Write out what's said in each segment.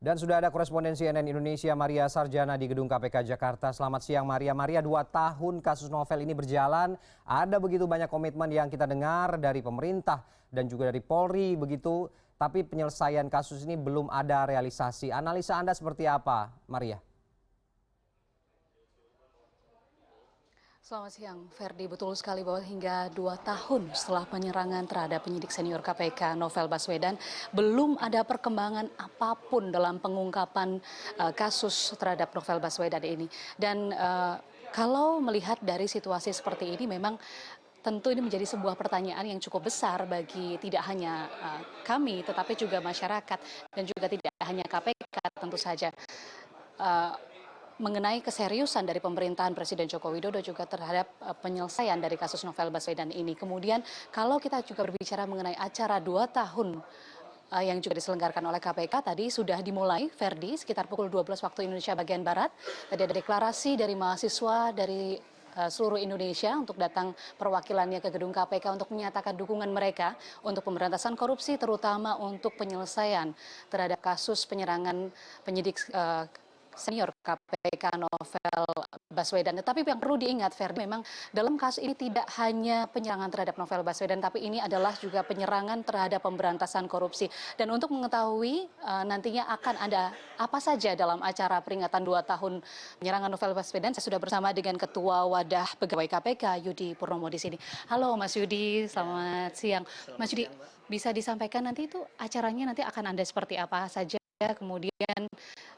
Dan sudah ada korespondensi CNN Indonesia Maria Sarjana di Gedung KPK Jakarta. Selamat siang Maria. Maria, 2 tahun kasus novel ini berjalan. Ada begitu banyak komitmen yang kita dengar dari pemerintah dan juga dari Polri begitu. Tapi penyelesaian kasus ini belum ada realisasi. Analisa Anda seperti apa, Maria? Selamat siang, Ferdi. Betul sekali bahwa hingga 2 tahun setelah penyerangan terhadap penyidik senior KPK Novel Baswedan, belum ada perkembangan apapun dalam pengungkapan kasus terhadap Novel Baswedan ini. Dan kalau melihat dari situasi seperti ini, memang tentu ini menjadi sebuah pertanyaan yang cukup besar bagi tidak hanya kami, tetapi juga masyarakat dan juga tidak hanya KPK tentu saja. Mengenai keseriusan dari pemerintahan Presiden Joko Widodo juga terhadap penyelesaian dari kasus Novel Baswedan ini. Kemudian kalau kita juga berbicara mengenai acara 2 tahun yang juga diselenggarakan oleh KPK tadi sudah dimulai, Ferdi, sekitar pukul 12 waktu Indonesia bagian Barat. Tadi ada deklarasi dari mahasiswa dari seluruh Indonesia untuk datang perwakilannya ke gedung KPK untuk menyatakan dukungan mereka untuk pemberantasan korupsi, terutama untuk penyelesaian terhadap kasus penyerangan penyidik senior KPK Novel Baswedan. Tetapi yang perlu diingat, Ferdi, memang dalam kasus ini tidak hanya penyerangan terhadap Novel Baswedan, tapi ini adalah juga penyerangan terhadap pemberantasan korupsi. Dan untuk mengetahui nantinya akan ada apa saja dalam acara peringatan 2 tahun penyerangan Novel Baswedan, saya sudah bersama dengan Ketua Wadah Pegawai KPK, Yudi Purnomo di sini. Halo Mas Yudi, selamat siang. Mas Yudi, bisa disampaikan nanti itu acaranya nanti akan ada seperti apa saja, kemudian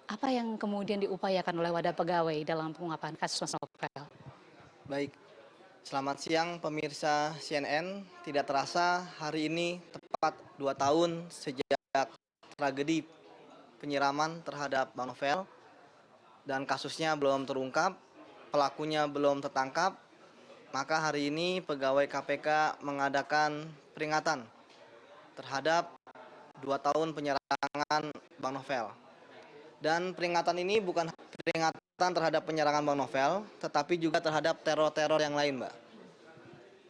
apa yang kemudian diupayakan oleh wadah pegawai dalam pengungkapan kasus Mas Novel? Baik, selamat siang pemirsa CNN. Tidak terasa hari ini tepat 2 tahun sejak tragedi penyiraman terhadap Bang Novel dan kasusnya belum terungkap, pelakunya belum tertangkap. Maka hari ini pegawai KPK mengadakan peringatan terhadap 2 tahun penyerangan Bang Novel. Dan peringatan ini bukan peringatan terhadap penyerangan Bang Novel, tetapi juga terhadap teror-teror yang lain, Mbak.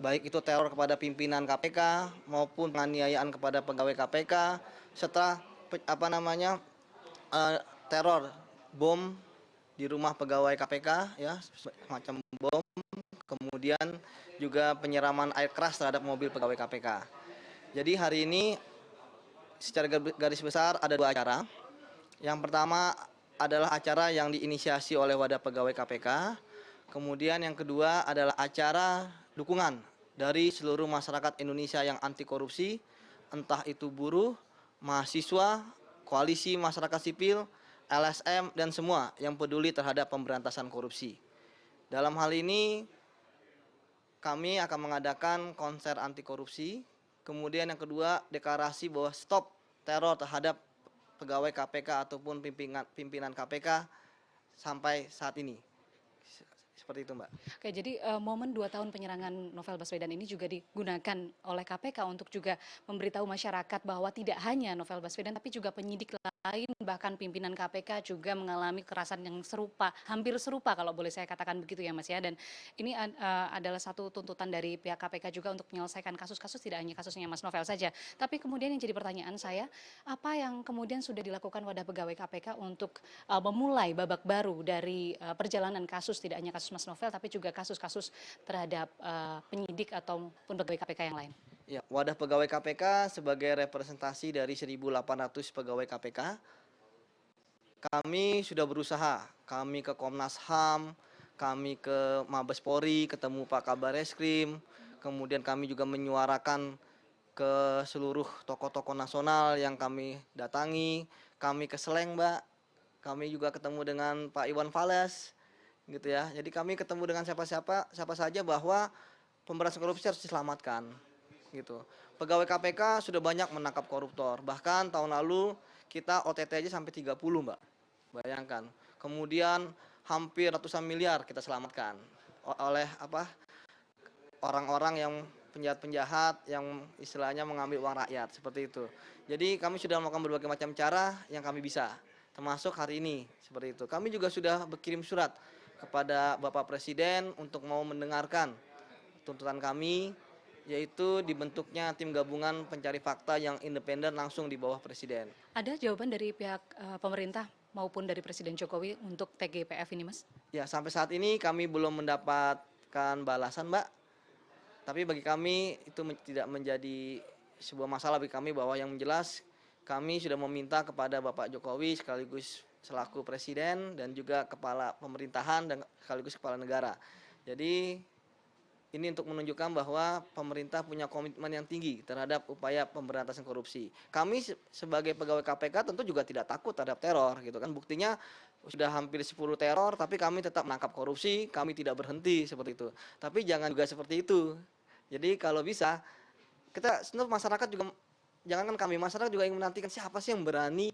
Baik itu teror kepada pimpinan KPK maupun penganiayaan kepada pegawai KPK, serta teror bom di rumah pegawai KPK, ya, semacam bom. Kemudian juga penyiraman air keras terhadap mobil pegawai KPK. Jadi hari ini secara garis besar ada 2 acara. Yang pertama adalah acara yang diinisiasi oleh Wadah Pegawai KPK. Kemudian yang kedua adalah acara dukungan dari seluruh masyarakat Indonesia yang anti korupsi, entah itu buruh, mahasiswa, koalisi masyarakat sipil, LSM, dan semua yang peduli terhadap pemberantasan korupsi. Dalam hal ini kami akan mengadakan konser anti korupsi. Kemudian yang kedua, deklarasi bahwa stop teror terhadap pegawai KPK ataupun pimpinan KPK sampai saat ini. Seperti itu, Mbak. Oke, jadi momen 2 tahun penyerangan Novel Baswedan ini juga digunakan oleh KPK untuk juga memberitahu masyarakat bahwa tidak hanya Novel Baswedan tapi juga penyidik lain, bahkan pimpinan KPK juga mengalami kekerasan yang serupa, hampir serupa kalau boleh saya katakan begitu ya Mas ya. Dan ini adalah satu tuntutan dari pihak KPK juga untuk menyelesaikan kasus-kasus, tidak hanya kasusnya Mas Novel saja. Tapi kemudian yang jadi pertanyaan saya, apa yang kemudian sudah dilakukan wadah pegawai KPK untuk memulai babak baru dari perjalanan kasus, tidak hanya kasus Mas Novel tapi juga kasus-kasus terhadap penyidik ataupun pegawai KPK yang lain? Ya, Wadah Pegawai KPK sebagai representasi dari 1.800 pegawai KPK, kami sudah berusaha. Kami ke Komnas HAM, kami ke Mabes Polri, ketemu Pak Kabar Eskrim, kemudian kami juga menyuarakan ke seluruh tokoh-tokoh nasional yang kami datangi. Kami ke Seleng, Mbak. Kami juga ketemu dengan Pak Iwan Fals, gitu ya. Jadi kami ketemu dengan siapa saja bahwa pemberantasan korupsi harus diselamatkan. Gitu. Pegawai KPK sudah banyak menangkap koruptor. Bahkan tahun lalu kita OTT aja sampai 30, Mbak. Bayangkan. Kemudian hampir ratusan miliar kita selamatkan oleh orang-orang yang penjahat-penjahat yang istilahnya mengambil uang rakyat, seperti itu. Jadi kami sudah melakukan berbagai macam cara yang kami bisa, termasuk hari ini seperti itu. Kami juga sudah berkirim surat kepada Bapak Presiden untuk mau mendengarkan tuntutan kami yaitu dibentuknya tim gabungan pencari fakta yang independen langsung di bawah Presiden. Ada jawaban dari pihak pemerintah maupun dari Presiden Jokowi untuk TGPF ini, Mas? Ya, sampai saat ini kami belum mendapatkan balasan, Mbak. Tapi bagi kami itu tidak menjadi sebuah masalah bagi kami, bahwa yang jelas kami sudah meminta kepada Bapak Jokowi sekaligus selaku Presiden dan juga Kepala Pemerintahan dan sekaligus Kepala Negara. Jadi ini untuk menunjukkan bahwa pemerintah punya komitmen yang tinggi terhadap upaya pemberantasan korupsi. Kami sebagai pegawai KPK tentu juga tidak takut terhadap teror, gitu kan. Buktinya sudah hampir 10 teror, tapi kami tetap menangkap korupsi, kami tidak berhenti seperti itu. Tapi jangan juga seperti itu. Jadi kalau bisa, kita sebenarnya masyarakat juga, jangankan kami, masyarakat juga ingin menantikan siapa sih yang berani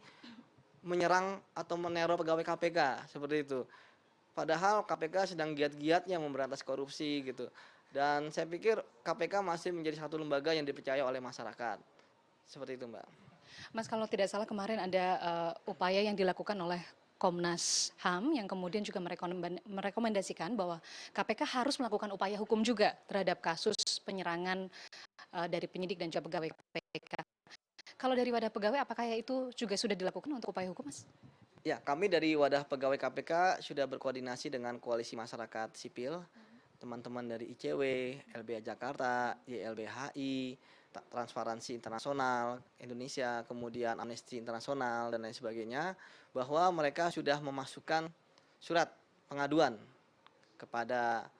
menyerang atau meneror pegawai KPK, seperti itu. Padahal KPK sedang giat-giatnya memberantas korupsi gitu. Dan saya pikir KPK masih menjadi satu lembaga yang dipercaya oleh masyarakat. Seperti itu, Mbak. Mas, kalau tidak salah kemarin ada upaya yang dilakukan oleh Komnas HAM yang kemudian juga merekomendasikan bahwa KPK harus melakukan upaya hukum juga terhadap kasus penyerangan dari penyidik dan juga pegawai KPK. Kalau dari wadah pegawai, apakah itu juga sudah dilakukan untuk upaya hukum, Mas? Ya, kami dari wadah pegawai KPK sudah berkoordinasi dengan koalisi masyarakat sipil, teman-teman dari ICW, LBH Jakarta, YLBHI, Transparansi Internasional Indonesia, kemudian Amnesty Internasional dan lain sebagainya, bahwa mereka sudah memasukkan surat pengaduan kepada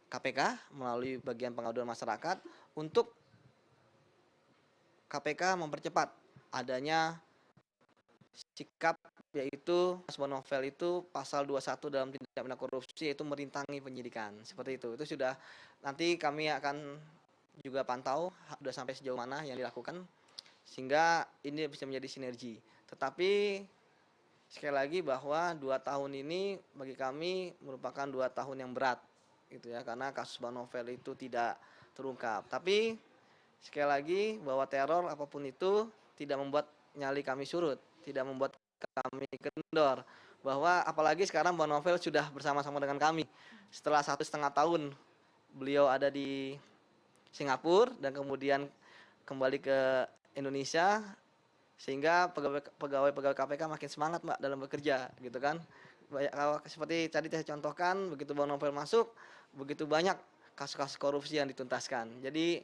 KPK melalui bagian pengaduan masyarakat untuk KPK mempercepat adanya sikap, yaitu sebuah novel itu pasal 21 dalam tindak pidana korupsi, yaitu merintangi penyidikan. Seperti itu sudah, nanti kami akan juga pantau sudah sampai sejauh mana yang dilakukan sehingga ini bisa menjadi sinergi. Tetapi sekali lagi bahwa 2 tahun ini bagi kami merupakan 2 tahun yang berat gitu ya, karena kasus sebuah novel itu tidak terungkap. Tapi sekali lagi bahwa teror apapun itu tidak membuat nyali kami surut, tidak membuat kami kendor, bahwa apalagi sekarang Mbak Novel sudah bersama-sama dengan kami setelah 1,5 tahun beliau ada di Singapura dan kemudian kembali ke Indonesia, sehingga pegawai KPK makin semangat, Mbak, dalam bekerja gitu kan. Seperti tadi saya contohkan, begitu Mbak Novel masuk, begitu banyak kasus-kasus korupsi yang dituntaskan. Jadi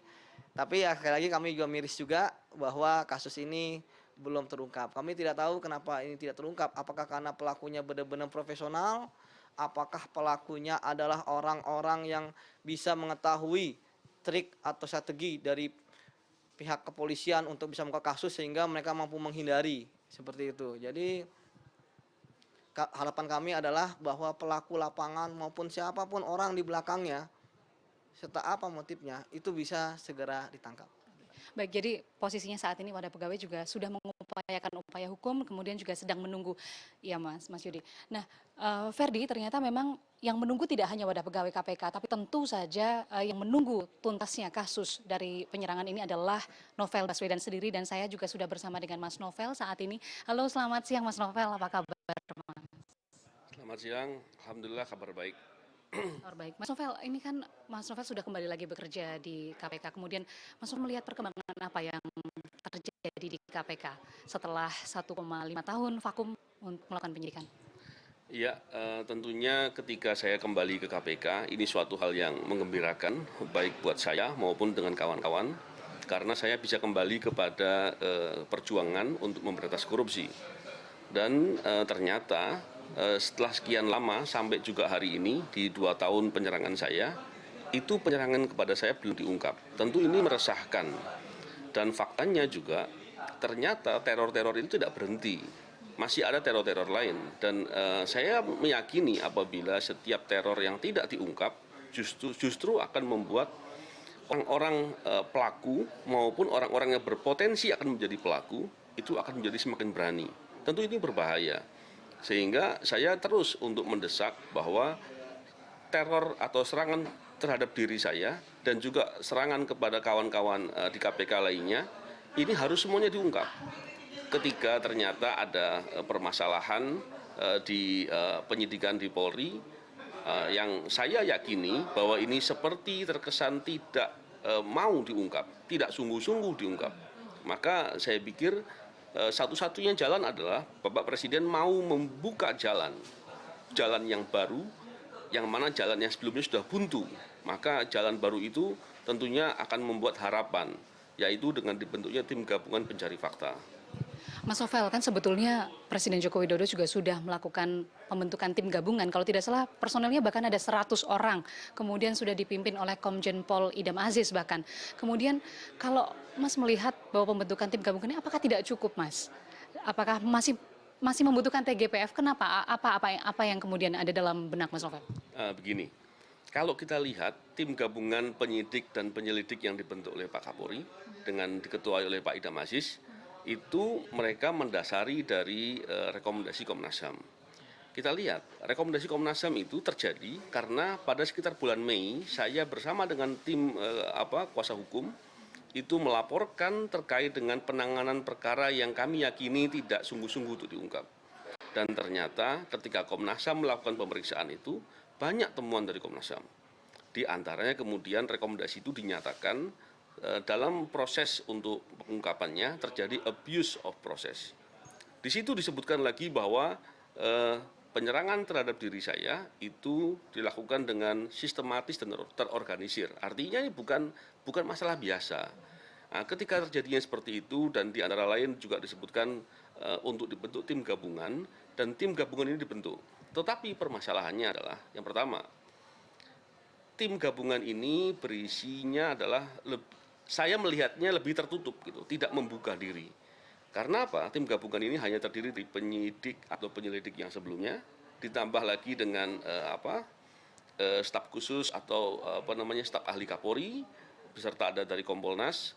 tapi ya sekali lagi kami juga miris juga bahwa kasus ini belum terungkap. Kami tidak tahu kenapa ini tidak terungkap. Apakah karena pelakunya benar-benar profesional? Apakah pelakunya adalah orang-orang yang bisa mengetahui trik atau strategi dari pihak kepolisian untuk bisa mengungkap kasus sehingga mereka mampu menghindari seperti itu. Jadi harapan kami adalah bahwa pelaku lapangan maupun siapapun orang di belakangnya serta apa motifnya itu bisa segera ditangkap. Baik, jadi posisinya saat ini wadah pegawai juga sudah mengupayakan upaya hukum, kemudian juga sedang menunggu, ya Mas Yudi. Nah, Ferdi, ternyata memang yang menunggu tidak hanya wadah pegawai KPK, tapi tentu saja yang menunggu tuntasnya kasus dari penyerangan ini adalah Novel Baswedan sendiri, dan saya juga sudah bersama dengan Mas Novel saat ini. Halo, selamat siang Mas Novel, apa kabar? Selamat siang, alhamdulillah kabar baik. Baik, Mas Novel, ini kan Mas Novel sudah kembali lagi bekerja di KPK. Kemudian Mas Novel melihat perkembangan apa yang terjadi di KPK setelah 1,5 tahun vakum untuk melakukan penyidikan? Iya, tentunya ketika saya kembali ke KPK, ini suatu hal yang menggembirakan, baik buat saya maupun dengan kawan-kawan, karena saya bisa kembali kepada perjuangan untuk memberantas korupsi. Dan ternyata setelah sekian lama sampai juga hari ini di 2 tahun penyerangan saya, itu penyerangan kepada saya belum diungkap. Tentu ini meresahkan, dan faktanya juga ternyata teror-teror itu tidak berhenti, masih ada teror-teror lain. Dan saya meyakini apabila setiap teror yang tidak diungkap justru akan membuat orang-orang pelaku maupun orang-orang yang berpotensi akan menjadi pelaku itu akan menjadi semakin berani. Tentu ini berbahaya. Sehingga saya terus untuk mendesak bahwa teror atau serangan terhadap diri saya dan juga serangan kepada kawan-kawan di KPK lainnya, ini harus semuanya diungkap. Ketika ternyata ada permasalahan di penyidikan di Polri, yang saya yakini bahwa ini seperti terkesan tidak mau diungkap, tidak sungguh-sungguh diungkap. Maka saya pikir satu-satunya jalan adalah Bapak Presiden mau membuka jalan yang baru, yang mana jalan yang sebelumnya sudah buntu. Maka jalan baru itu tentunya akan membuat harapan, yaitu dengan dibentuknya tim gabungan pencari fakta. Mas Novel, kan sebetulnya Presiden Joko Widodo juga sudah melakukan pembentukan tim gabungan. Kalau tidak salah personelnya bahkan ada 100 orang. Kemudian sudah dipimpin oleh Komjen Pol Idam Aziz bahkan. Kemudian kalau Mas melihat bahwa pembentukan tim gabungan ini apakah tidak cukup, Mas? Apakah masih membutuhkan TGPF? Kenapa? Apa yang kemudian ada dalam benak Mas Novel? Begini, kalau kita lihat tim gabungan penyidik dan penyelidik yang dibentuk oleh Pak Kapolri dengan diketuai oleh Pak Idam Aziz, itu mereka mendasari dari rekomendasi Komnas HAM. Kita lihat, rekomendasi Komnas HAM itu terjadi karena pada sekitar bulan Mei, saya bersama dengan tim kuasa hukum, itu melaporkan terkait dengan penanganan perkara yang kami yakini tidak sungguh-sungguh untuk diungkap. Dan ternyata ketika Komnas HAM melakukan pemeriksaan itu, banyak temuan dari Komnas HAM. Di antaranya kemudian rekomendasi itu dinyatakan dalam proses untuk pengungkapannya terjadi abuse of process. Di situ disebutkan lagi bahwa penyerangan terhadap diri saya itu dilakukan dengan sistematis dan terorganisir. Artinya ini bukan masalah biasa. Nah, ketika terjadinya seperti itu dan di antara lain juga disebutkan untuk dibentuk tim gabungan dan tim gabungan ini dibentuk. Tetapi permasalahannya adalah yang pertama, tim gabungan ini berisinya adalah saya melihatnya lebih tertutup gitu, tidak membuka diri. Karena apa? Tim gabungan ini hanya terdiri dari penyidik atau penyelidik yang sebelumnya, ditambah lagi dengan staf khusus atau staf ahli Kapolri, beserta ada dari Kompolnas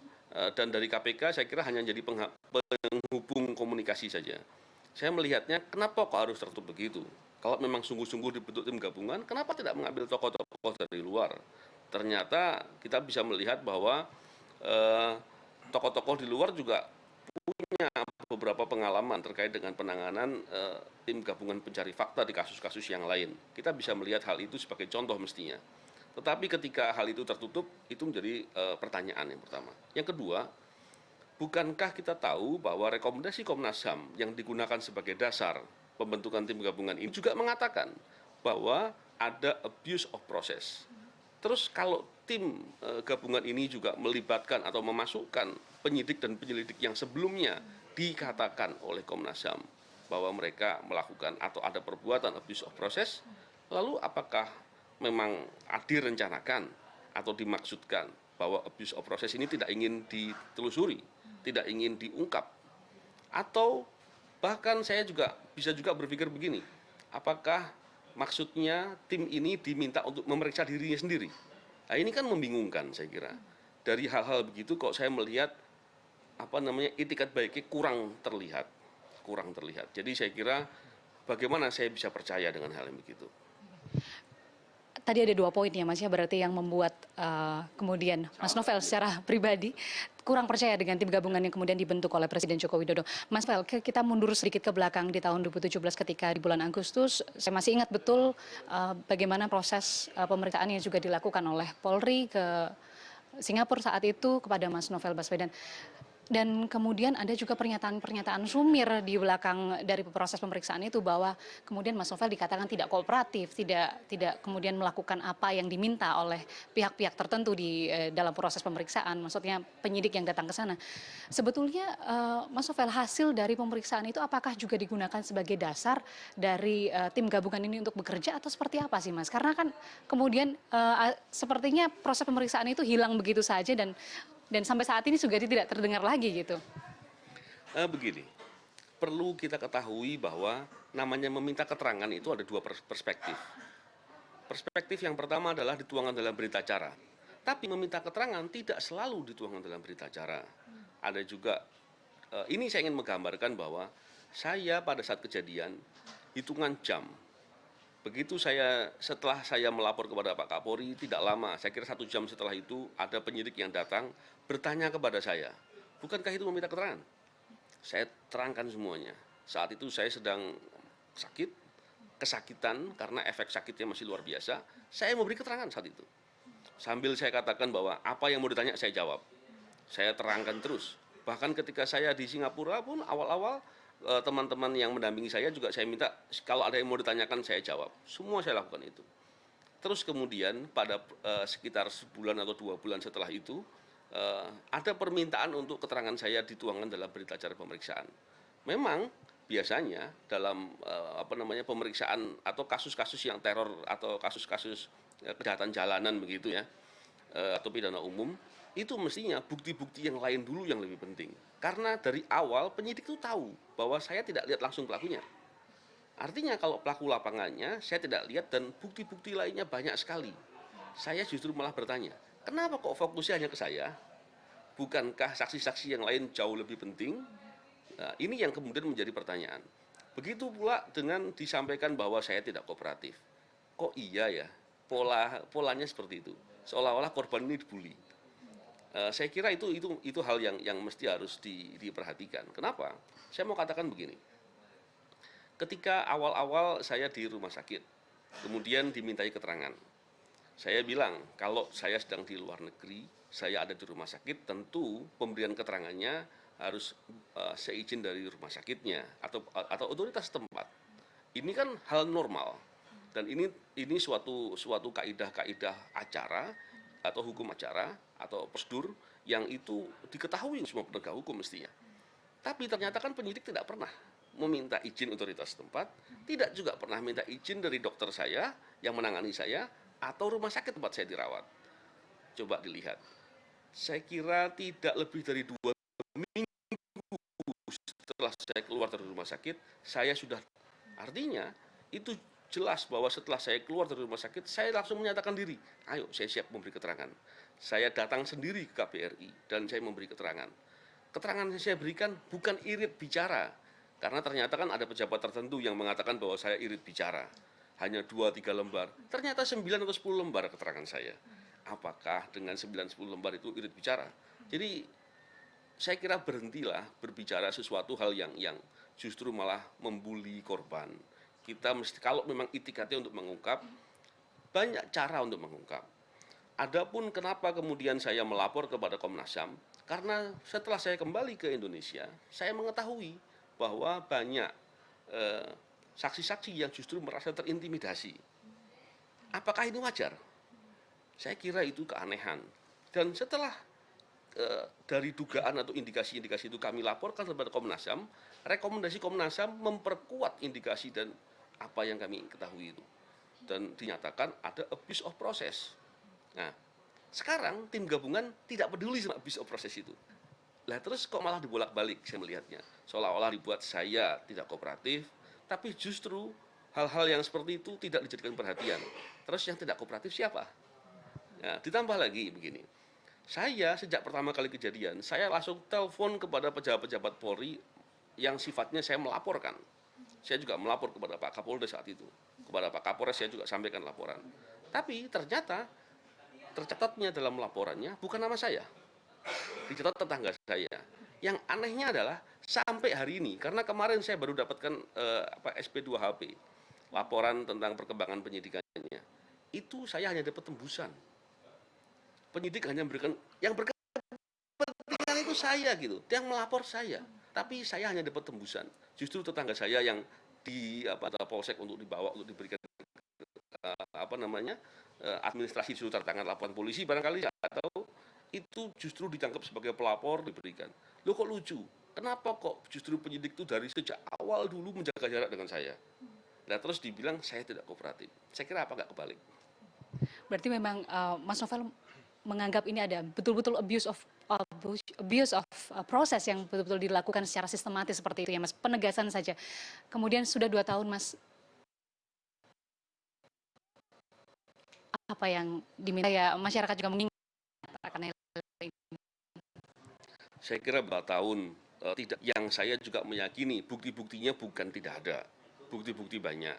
dan dari KPK. Saya kira hanya jadi penghubung komunikasi saja. Saya melihatnya kenapa kok harus tertutup begitu? Kalau memang sungguh-sungguh dibentuk tim gabungan, kenapa tidak mengambil tokoh-tokoh dari luar? Ternyata kita bisa melihat bahwa tokoh-tokoh di luar juga punya beberapa pengalaman terkait dengan penanganan tim gabungan pencari fakta di kasus-kasus yang lain. Kita bisa melihat hal itu sebagai contoh mestinya. Tetapi ketika hal itu tertutup, itu menjadi pertanyaan yang pertama. Yang kedua, bukankah kita tahu bahwa rekomendasi Komnas HAM yang digunakan sebagai dasar pembentukan tim gabungan ini juga mengatakan bahwa ada abuse of process. Terus kalau tim gabungan ini juga melibatkan atau memasukkan penyidik dan penyelidik yang sebelumnya dikatakan oleh Komnas HAM bahwa mereka melakukan atau ada perbuatan abuse of process, lalu apakah memang direncanakan atau dimaksudkan bahwa abuse of process ini tidak ingin ditelusuri, tidak ingin diungkap? Atau bahkan saya bisa juga berpikir begini, apakah maksudnya tim ini diminta untuk memeriksa dirinya sendiri? Nah, ini kan membingungkan saya kira. Dari hal-hal begitu kok saya melihat itikat baiknya kurang terlihat. Jadi saya kira bagaimana saya bisa percaya dengan hal yang begitu? Tadi ada 2 poin ya Mas ya, berarti yang membuat kemudian Mas Novel secara pribadi kurang percaya dengan tim gabungan yang kemudian dibentuk oleh Presiden Joko Widodo. Mas Novel, kita mundur sedikit ke belakang di tahun 2017 ketika di bulan Agustus, saya masih ingat betul bagaimana proses pemeriksaan yang juga dilakukan oleh Polri ke Singapura saat itu kepada Mas Novel Baswedan. Dan kemudian ada juga pernyataan-pernyataan sumir di belakang dari proses pemeriksaan itu bahwa kemudian Mas Novel dikatakan tidak kooperatif, tidak kemudian melakukan apa yang diminta oleh pihak-pihak tertentu di dalam proses pemeriksaan, maksudnya penyidik yang datang ke sana. Sebetulnya Mas Novel, hasil dari pemeriksaan itu apakah juga digunakan sebagai dasar dari tim gabungan ini untuk bekerja atau seperti apa sih Mas? Karena kan kemudian sepertinya proses pemeriksaan itu hilang begitu saja dan sampai saat ini juga tidak terdengar lagi gitu. Begini, perlu kita ketahui bahwa namanya meminta keterangan itu ada 2 perspektif. Perspektif yang pertama adalah dituangkan dalam berita acara. Tapi meminta keterangan tidak selalu dituangkan dalam berita acara. Ada juga, ini saya ingin menggambarkan bahwa saya pada saat kejadian hitungan jam. Begitu setelah saya melapor kepada Pak Kapolri, tidak lama, saya kira 1 jam setelah itu ada penyidik yang datang bertanya kepada saya, bukankah itu meminta keterangan? Saya terangkan semuanya. Saat itu saya sedang kesakitan karena efek sakitnya masih luar biasa. Saya memberi keterangan saat itu. Sambil saya katakan bahwa apa yang mau ditanya saya jawab. Saya terangkan terus. Bahkan ketika saya di Singapura pun awal-awal teman-teman yang mendampingi saya juga saya minta kalau ada yang mau ditanyakan saya jawab. Semua saya lakukan itu. Terus kemudian pada sekitar sebulan atau 2 bulan setelah itu ada permintaan untuk keterangan saya dituangkan dalam berita acara pemeriksaan. Memang biasanya dalam pemeriksaan atau kasus-kasus yang teror atau kasus-kasus kejahatan jalanan begitu ya atau pidana umum itu mestinya bukti-bukti yang lain dulu yang lebih penting. Karena dari awal penyidik itu tahu bahwa saya tidak lihat langsung pelakunya. Artinya kalau pelaku lapangannya saya tidak lihat dan bukti-bukti lainnya banyak sekali. Saya justru malah bertanya, kenapa kok fokusnya hanya ke saya? Bukankah saksi-saksi yang lain jauh lebih penting? Nah, ini yang kemudian menjadi pertanyaan. Begitu pula dengan disampaikan bahwa saya tidak kooperatif. Kok iya ya? Polanya seperti itu. Seolah-olah korban ini dibully. Saya kira itu hal yang mesti harus diperhatikan. Kenapa? Saya mau katakan begini. Ketika awal-awal saya di rumah sakit, kemudian dimintai keterangan. Saya bilang, kalau saya sedang di luar negeri, saya ada di rumah sakit, tentu pemberian keterangannya harus seizin dari rumah sakitnya atau otoritas tempat. Ini kan hal normal dan ini suatu kaidah acara atau hukum acara atau prosedur yang itu diketahui semua penegak hukum mestinya. Tapi ternyata kan penyidik tidak pernah meminta izin otoritas tempat, tidak juga pernah minta izin dari dokter saya yang menangani saya atau rumah sakit tempat saya dirawat. Coba dilihat. Saya kira tidak lebih dari 2 minggu setelah saya keluar dari rumah sakit, saya sudah, artinya itu jelas bahwa setelah saya keluar dari rumah sakit, saya langsung menyatakan diri, ayo saya siap memberi keterangan. Saya datang sendiri ke KBRI dan saya memberi keterangan. Keterangan yang saya berikan bukan irit bicara, karena ternyata kan ada pejabat tertentu yang mengatakan bahwa saya irit bicara. Hanya 2-3 lembar, ternyata 9 atau 10 lembar keterangan saya. Apakah dengan 9-10 lembar itu irit bicara? Jadi saya kira berhentilah berbicara sesuatu hal yang justru malah membuli korban. Kita mesti, kalau memang itikatnya untuk mengungkap, banyak cara untuk mengungkap. Adapun kenapa kemudian saya melapor kepada Komnas HAM, karena setelah saya kembali ke Indonesia, saya mengetahui bahwa banyak saksi-saksi yang justru merasa terintimidasi. Apakah ini wajar? Saya kira itu keanehan. Dan setelah dari dugaan atau indikasi-indikasi itu kami laporkan kepada Komnas HAM, rekomendasi Komnas HAM memperkuat indikasi dan apa yang kami ketahui itu. Dan dinyatakan ada abuse of process. Nah, sekarang tim gabungan tidak peduli sama abuse of process itu. Lah terus kok malah dibolak-balik saya melihatnya. Seolah-olah dibuat saya tidak kooperatif, tapi justru hal-hal yang seperti itu tidak dijadikan perhatian. Terus yang tidak kooperatif siapa? Nah, ditambah lagi begini. Saya sejak pertama kali kejadian, saya langsung telepon kepada pejabat-pejabat Polri yang sifatnya saya melaporkan. Saya juga melapor kepada Pak Kapolda saat itu. Kepada Pak Kapolres saya juga sampaikan laporan. Tapi ternyata tercatatnya dalam laporannya bukan nama saya. Dicatat tetangga saya. Yang anehnya adalah sampai hari ini, karena kemarin saya baru dapatkan SP2HP, laporan tentang perkembangan penyidikannya. Itu saya hanya dapat tembusan. Penyidik hanya memberikan, yang berkepentingan itu saya gitu, yang melapor saya, tapi saya hanya dapat tembusan. Justru tetangga saya yang di polsek untuk dibawa untuk diberikan administrasi suruh tanda tangan laporan polisi barangkali atau itu justru ditangkap sebagai pelapor diberikan. Loh kok lucu? Kenapa kok justru penyidik itu dari sejak awal dulu menjaga jarak dengan saya? Nah terus dibilang saya tidak kooperatif. Saya kira apa nggak kebalik? Berarti memang Mas Novel menganggap ini ada betul-betul abuse of proses yang betul-betul dilakukan secara sistematis seperti itu ya Mas, penegasan saja. Kemudian sudah 2 tahun Mas, apa yang diminta ya masyarakat juga mengingat akan ini. Saya kira 2 tahun tidak, yang saya juga meyakini bukti-buktinya bukan tidak ada, bukti-bukti banyak.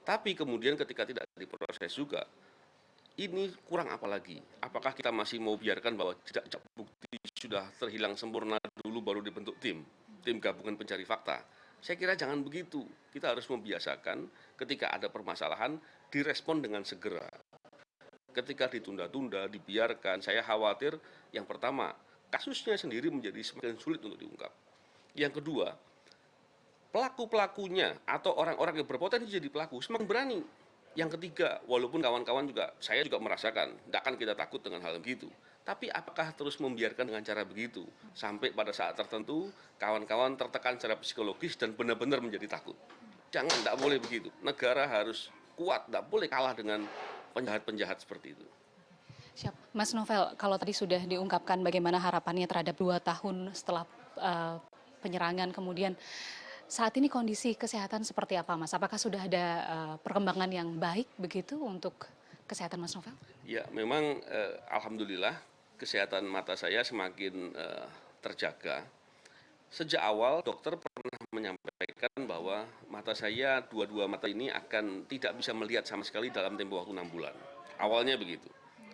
Tapi kemudian ketika tidak diproses juga, ini kurang apa lagi? Apakah kita masih mau biarkan bahwa jejak bukti sudah terhilang sempurna dulu baru dibentuk tim gabungan pencari fakta? Saya kira jangan begitu. Kita harus membiasakan ketika ada permasalahan direspon dengan segera. Ketika ditunda-tunda, dibiarkan, saya khawatir yang pertama, kasusnya sendiri menjadi semakin sulit untuk diungkap. Yang kedua, pelaku-pelakunya atau orang-orang yang berpotensi jadi pelaku semakin berani. Yang ketiga, walaupun kawan-kawan juga, saya juga merasakan, tidak akan kita takut dengan hal begitu. Tapi apakah terus membiarkan dengan cara begitu? Sampai pada saat tertentu, kawan-kawan tertekan secara psikologis dan benar-benar menjadi takut. Jangan, tidak boleh begitu. Negara harus kuat, tidak boleh kalah dengan penjahat-penjahat seperti itu. Siap. Mas Novel, kalau tadi sudah diungkapkan bagaimana harapannya terhadap 2 tahun setelah penyerangan, kemudian saat ini kondisi kesehatan seperti apa, Mas? Apakah sudah ada perkembangan yang baik begitu untuk kesehatan Mas Novel? Ya, memang alhamdulillah kesehatan mata saya semakin terjaga. Sejak awal dokter pernah menyampaikan bahwa mata saya, dua-dua mata ini akan tidak bisa melihat sama sekali dalam tempo waktu 6 bulan. Awalnya begitu.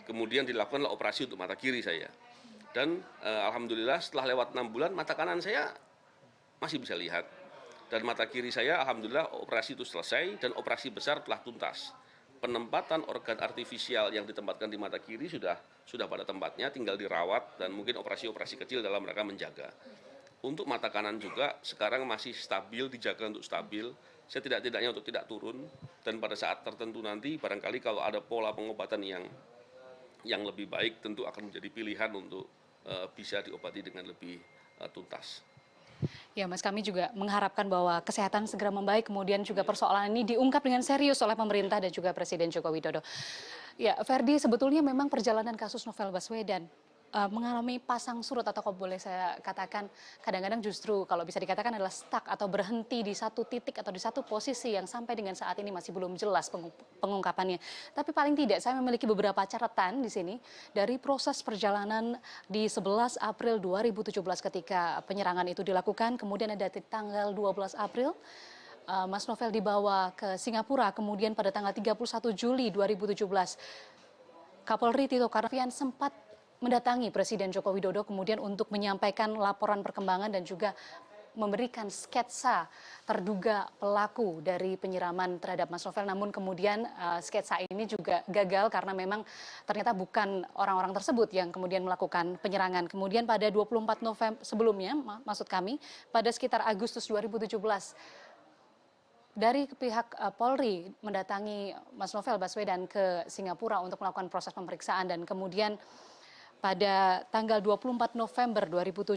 Kemudian dilakukanlah operasi untuk mata kiri saya. Dan alhamdulillah setelah lewat 6 bulan mata kanan saya masih bisa lihat. Dan mata kiri saya alhamdulillah operasi itu selesai dan operasi besar telah tuntas. Penempatan organ artifisial yang ditempatkan di mata kiri sudah pada tempatnya, tinggal dirawat dan mungkin operasi-operasi kecil dalam rangka menjaga. Untuk mata kanan juga sekarang masih stabil, dijaga untuk stabil, setidak-tidaknya untuk tidak turun. Dan pada saat tertentu nanti barangkali kalau ada pola pengobatan yang lebih baik tentu akan menjadi pilihan untuk bisa diobati dengan lebih tuntas. Ya Mas, kami juga mengharapkan bahwa kesehatan segera membaik, kemudian juga persoalan ini diungkap dengan serius oleh pemerintah dan juga Presiden Joko Widodo. Ya, Ferdi, sebetulnya memang perjalanan kasus Novel Baswedan mengalami pasang surut atau kalau boleh saya katakan kadang-kadang justru kalau bisa dikatakan adalah stuck atau berhenti di satu titik atau di satu posisi yang sampai dengan saat ini masih belum jelas pengungkapannya. Tapi paling tidak saya memiliki beberapa catatan di sini dari proses perjalanan di 11 April 2017 ketika penyerangan itu dilakukan, kemudian ada di tanggal 12 April Mas Novel dibawa ke Singapura, kemudian pada tanggal 31 Juli 2017 Kapolri Tito Karnavian sempat mendatangi Presiden Joko Widodo kemudian untuk menyampaikan laporan perkembangan dan juga memberikan sketsa terduga pelaku dari penyiraman terhadap Mas Novel. Namun kemudian sketsa ini juga gagal karena memang ternyata bukan orang-orang tersebut yang kemudian melakukan penyerangan. Kemudian pada 24 November sebelumnya, maksud kami pada sekitar Agustus 2017, dari pihak Polri mendatangi Mas Novel Baswedan ke Singapura untuk melakukan proses pemeriksaan dan kemudian pada tanggal 24 November 2017,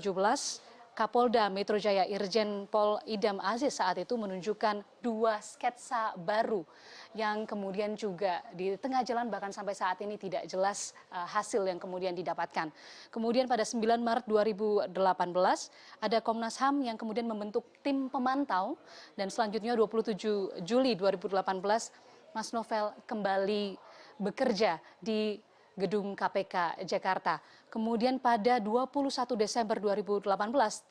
Kapolda Metro Jaya Irjen Pol Idam Aziz saat itu menunjukkan 2 sketsa baru yang kemudian juga di tengah jalan bahkan sampai saat ini tidak jelas hasil yang kemudian didapatkan. Kemudian pada 9 Maret 2018 ada Komnas HAM yang kemudian membentuk tim pemantau dan selanjutnya 27 Juli 2018 Mas Novel kembali bekerja di Gedung KPK Jakarta. Kemudian pada 21 Desember 2018,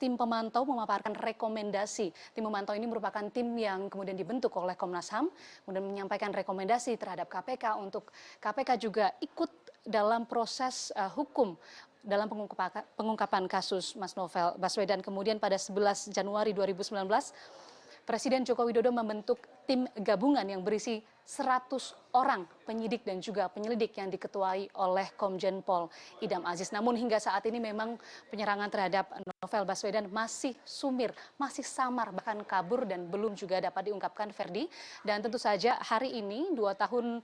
tim pemantau memaparkan rekomendasi. Tim pemantau ini merupakan tim yang kemudian dibentuk oleh Komnas HAM, kemudian menyampaikan rekomendasi terhadap KPK untuk KPK juga ikut dalam proses hukum dalam pengungkapan kasus Mas Novel Baswedan. Kemudian pada 11 Januari 2019, Presiden Joko Widodo membentuk tim gabungan yang berisi 100 orang penyidik dan juga penyelidik yang diketuai oleh Komjen Pol Idam Aziz. Namun hingga saat ini memang penyerangan terhadap Novel Baswedan masih sumir, masih samar, bahkan kabur dan belum juga dapat diungkapkan, Ferdi. Dan tentu saja hari ini 2 tahun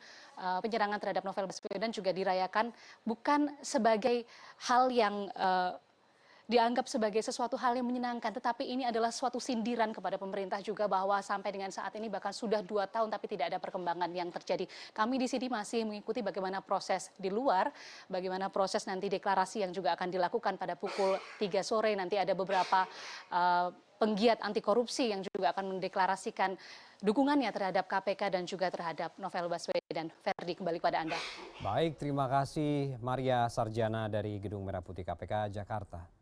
penyerangan terhadap Novel Baswedan juga dirayakan bukan sebagai hal yang dianggap sebagai sesuatu hal yang menyenangkan, tetapi ini adalah suatu sindiran kepada pemerintah juga bahwa sampai dengan saat ini bahkan sudah 2 tahun tapi tidak ada perkembangan yang terjadi. Kami di sini masih mengikuti bagaimana proses di luar, bagaimana proses nanti deklarasi yang juga akan dilakukan pada pukul 3 sore. Nanti ada beberapa penggiat anti korupsi yang juga akan mendeklarasikan dukungannya terhadap KPK dan juga terhadap Novel Baswedan. Ferdi, kembali kepada Anda. Baik, terima kasih Maria Sarjana dari Gedung Merah Putih KPK Jakarta.